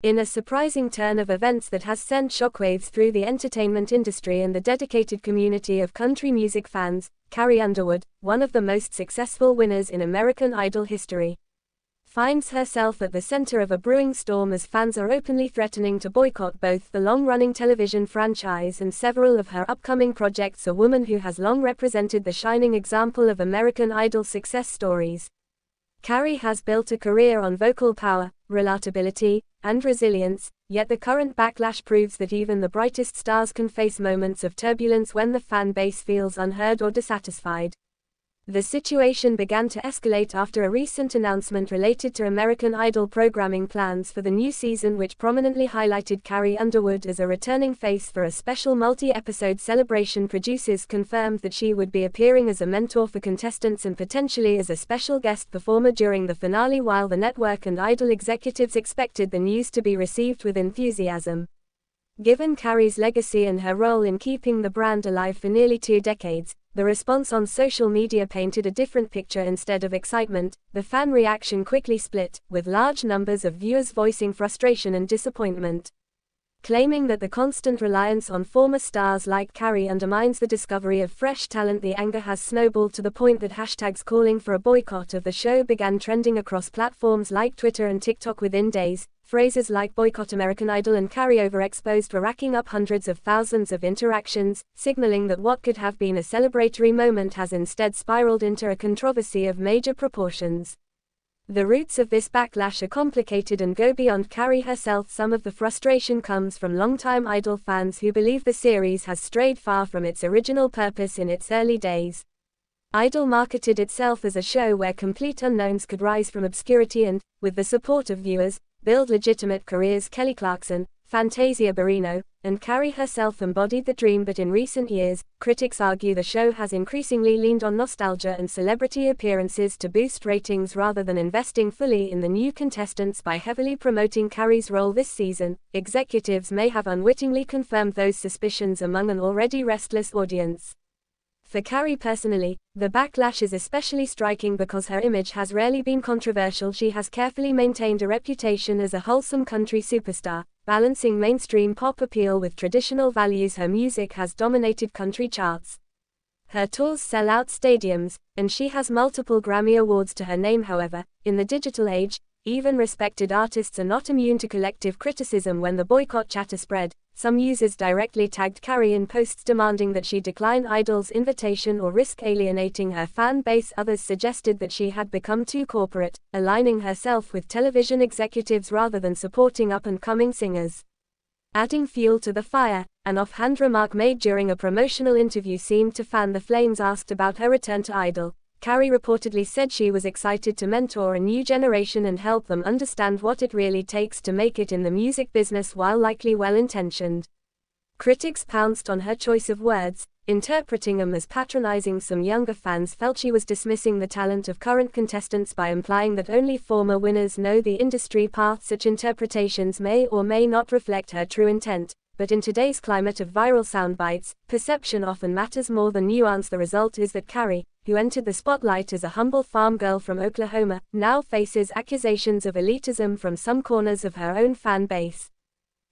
In a surprising turn of events that has sent shockwaves through the entertainment industry and the dedicated community of country music fans, Carrie Underwood, one of the most successful winners in American Idol history, finds herself at the center of a brewing storm as fans are openly threatening to boycott both the long-running television franchise and several of her upcoming projects. A woman who has long represented the shining example of American Idol success stories, Carrie has built a career on vocal power, relatability, and resilience, yet the current backlash proves that even the brightest stars can face moments of turbulence when the fan base feels unheard or dissatisfied. The situation began to escalate after a recent announcement related to American Idol programming plans for the new season, which prominently highlighted Carrie Underwood as a returning face for a special multi-episode celebration. Producers confirmed that she would be appearing as a mentor for contestants and potentially as a special guest performer during the finale, while the network and Idol executives expected the news to be received with enthusiasm. Given Carrie's legacy and her role in keeping the brand alive for nearly 2 decades, the response on social media painted a different picture. Instead of excitement, the fan reaction quickly split, with large numbers of viewers voicing frustration and disappointment, claiming that the constant reliance on former stars like Carrie undermines the discovery of fresh talent. The anger has snowballed to the point that hashtags calling for a boycott of the show began trending across platforms like Twitter and TikTok within days. Phrases like "Boycott American Idol" and "Carrie Overexposed" were racking up hundreds of thousands of interactions, signaling that what could have been a celebratory moment has instead spiraled into a controversy of major proportions. The roots of this backlash are complicated and go beyond Carrie herself. Some of the frustration comes from longtime Idol fans who believe the series has strayed far from its original purpose in its early days. Idol marketed itself as a show where complete unknowns could rise from obscurity and, with the support of viewers, build legitimate careers. Kelly Clarkson, Fantasia Barrino, and Carrie herself embodied the dream, but in recent years, critics argue the show has increasingly leaned on nostalgia and celebrity appearances to boost ratings rather than investing fully in the new contestants. By heavily promoting Carrie's role this season, executives may have unwittingly confirmed those suspicions among an already restless audience. For Carrie personally, the backlash is especially striking because her image has rarely been controversial. She has carefully maintained a reputation as a wholesome country superstar, balancing mainstream pop appeal with traditional values. Her music has dominated country charts. Her tours sell out stadiums, and she has multiple Grammy Awards to her name. However, in the digital age, even respected artists are not immune to collective criticism. When the boycott chatter spread, some users directly tagged Carrie in posts demanding that she decline Idol's invitation or risk alienating her fan base. Others suggested that she had become too corporate, aligning herself with television executives rather than supporting up-and-coming singers. Adding fuel to the fire, an offhand remark made during a promotional interview seemed to fan the flames. Asked about her return to Idol, Carrie reportedly said she was excited to mentor a new generation and help them understand what it really takes to make it in the music business. While likely well-intentioned, critics pounced on her choice of words, interpreting them as patronizing. Some younger fans felt she was dismissing the talent of current contestants by implying that only former winners know the industry path. Such interpretations may or may not reflect her true intent, but in today's climate of viral soundbites, perception often matters more than nuance. The result is that Carrie, who entered the spotlight as a humble farm girl from Oklahoma, now faces accusations of elitism from some corners of her own fan base.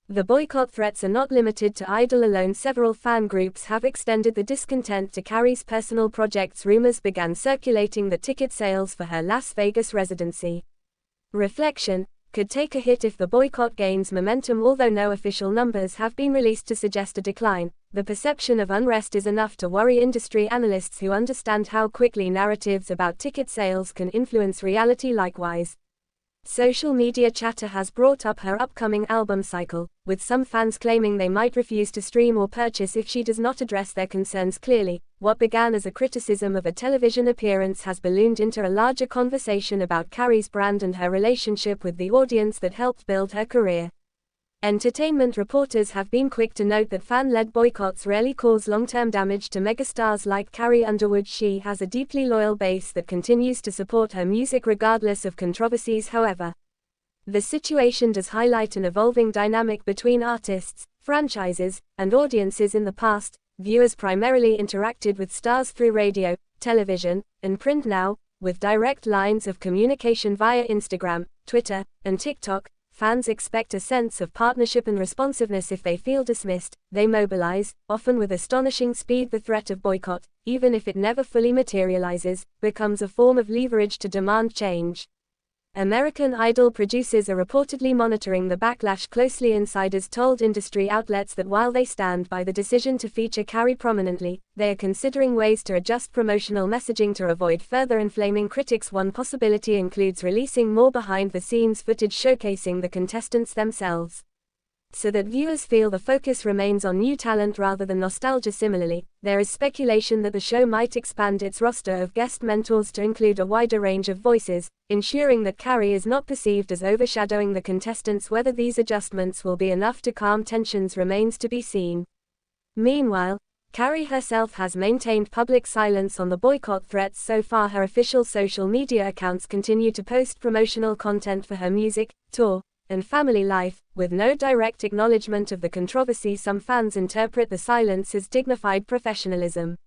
The boycott threats are not limited to Idol alone. Several fan groups have extended the discontent to Carrie's personal projects. Rumors began circulating that ticket sales for her Las Vegas residency, Reflection, could take a hit if the boycott gains momentum. Although no official numbers have been released to suggest a decline, the perception of unrest is enough to worry industry analysts who understand how quickly narratives about ticket sales can influence reality. Likewise, social media chatter has brought up her upcoming album cycle, with some fans claiming they might refuse to stream or purchase if she does not address their concerns clearly. What began as a criticism of a television appearance has ballooned into a larger conversation about Carrie's brand and her relationship with the audience that helped build her career. Entertainment reporters have been quick to note that fan-led boycotts rarely cause long-term damage to megastars like Carrie Underwood. She has a deeply loyal base that continues to support her music regardless of controversies. However, the situation does highlight an evolving dynamic between artists, franchises, and audiences. In the past, viewers primarily interacted with stars through radio, television, and print. Now, with direct lines of communication via Instagram, Twitter, and TikTok, fans expect a sense of partnership and responsiveness. If they feel dismissed, they mobilize, often with astonishing speed. The threat of boycott, even if it never fully materializes, becomes a form of leverage to demand change. American Idol producers are reportedly monitoring the backlash closely. Insiders told industry outlets that while they stand by the decision to feature Carrie prominently, they are considering ways to adjust promotional messaging to avoid further inflaming critics. One possibility includes releasing more behind-the-scenes footage showcasing the contestants themselves, so that viewers feel the focus remains on new talent rather than nostalgia. Similarly, there is speculation that the show might expand its roster of guest mentors to include a wider range of voices, ensuring that Carrie is not perceived as overshadowing the contestants. Whether these adjustments will be enough to calm tensions remains to be seen. Meanwhile, Carrie herself has maintained public silence on the boycott threats so far. Her official social media accounts continue to post promotional content for her music, tour, and family life, with no direct acknowledgement of the controversy. Some fans interpret the silence as dignified professionalism,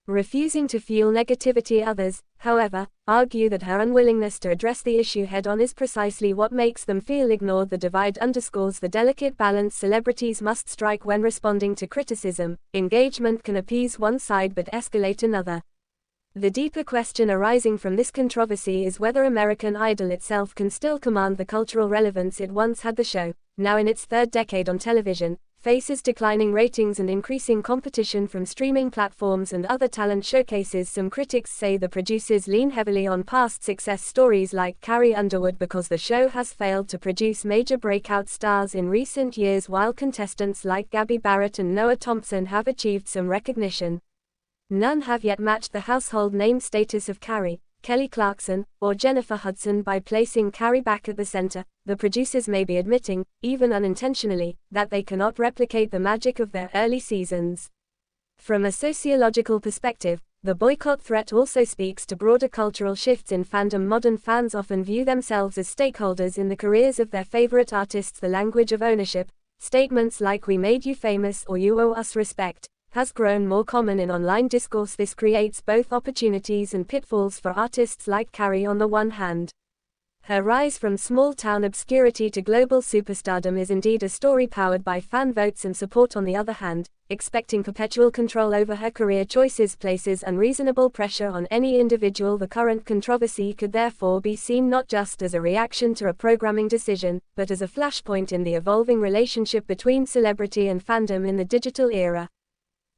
refusing to fuel negativity. Others, however, argue that her unwillingness to address the issue head-on is precisely what makes them feel ignored. The divide underscores the delicate balance celebrities must strike when responding to criticism. Engagement can appease one side but escalate another. The deeper question arising from this controversy is whether American Idol itself can still command the cultural relevance it once had. The show, now in its third decade on television, faces declining ratings and increasing competition from streaming platforms and other talent showcases. Some critics say the producers lean heavily on past success stories like Carrie Underwood because the show has failed to produce major breakout stars in recent years, while contestants like Gabby Barrett and Noah Thompson have achieved some recognition. None have yet matched the household name status of Carrie, Kelly Clarkson, or Jennifer Hudson. By placing Carrie back at the center, the producers may be admitting, even unintentionally, that they cannot replicate the magic of their early seasons. From a sociological perspective, the boycott threat also speaks to broader cultural shifts in fandom. Modern fans often view themselves as stakeholders in the careers of their favorite artists. The language of ownership, statements like "we made you famous" or "you owe us respect," has grown more common in online discourse. This creates both opportunities and pitfalls for artists like Carrie. On the one hand, her rise from small-town obscurity to global superstardom is indeed a story powered by fan votes and support. On the other hand, expecting perpetual control over her career choices places unreasonable pressure on any individual. The current controversy could therefore be seen not just as a reaction to a programming decision, but as a flashpoint in the evolving relationship between celebrity and fandom in the digital era.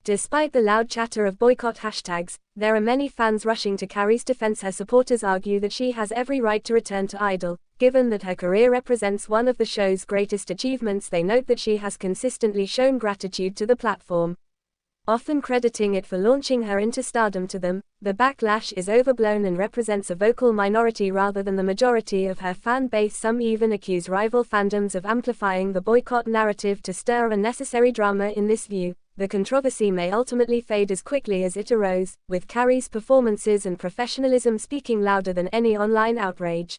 Despite the loud chatter of boycott hashtags, there are many fans rushing to Carrie's defense. Her supporters argue that she has every right to return to Idol, given that her career represents one of the show's greatest achievements. They note that she has consistently shown gratitude to the platform, often crediting it for launching her into stardom. To them, the backlash is overblown and represents a vocal minority rather than the majority of her fan base. Some even accuse rival fandoms of amplifying the boycott narrative to stir unnecessary drama. In this view, the controversy may ultimately fade as quickly as it arose, with Carrie's performances and professionalism speaking louder than any online outrage.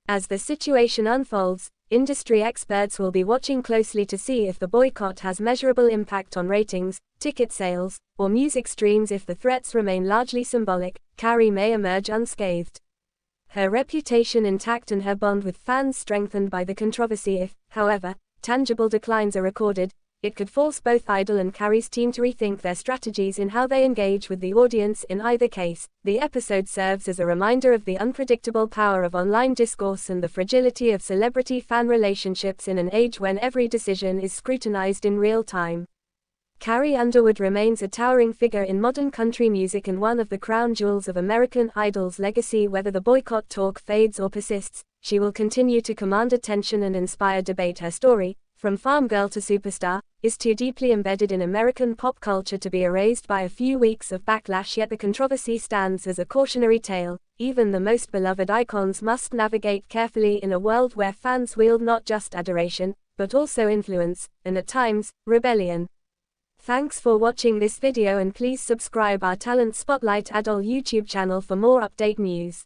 As the situation unfolds, industry experts will be watching closely to see if the boycott has measurable impact on ratings, ticket sales, or music streams. If the threats remain largely symbolic, Carrie may emerge unscathed, her reputation intact and her bond with fans strengthened by the controversy. If, however, tangible declines are recorded, it could force both Idol and Carrie's team to rethink their strategies in how they engage with the audience. In either case, the episode serves as a reminder of the unpredictable power of online discourse and the fragility of celebrity-fan relationships in an age when every decision is scrutinized in real time. Carrie Underwood remains a towering figure in modern country music and one of the crown jewels of American Idol's legacy. Whether the boycott talk fades or persists, she will continue to command attention and inspire debate. Her story, from farm girl to superstar, is too deeply embedded in American pop culture to be erased by a few weeks of backlash. Yet the controversy stands as a cautionary tale. Even the most beloved icons must navigate carefully in a world where fans wield not just adoration, but also influence, and at times, rebellion. Thanks for watching this video and please subscribe our Talent Spotlight Idol YouTube channel for more update news.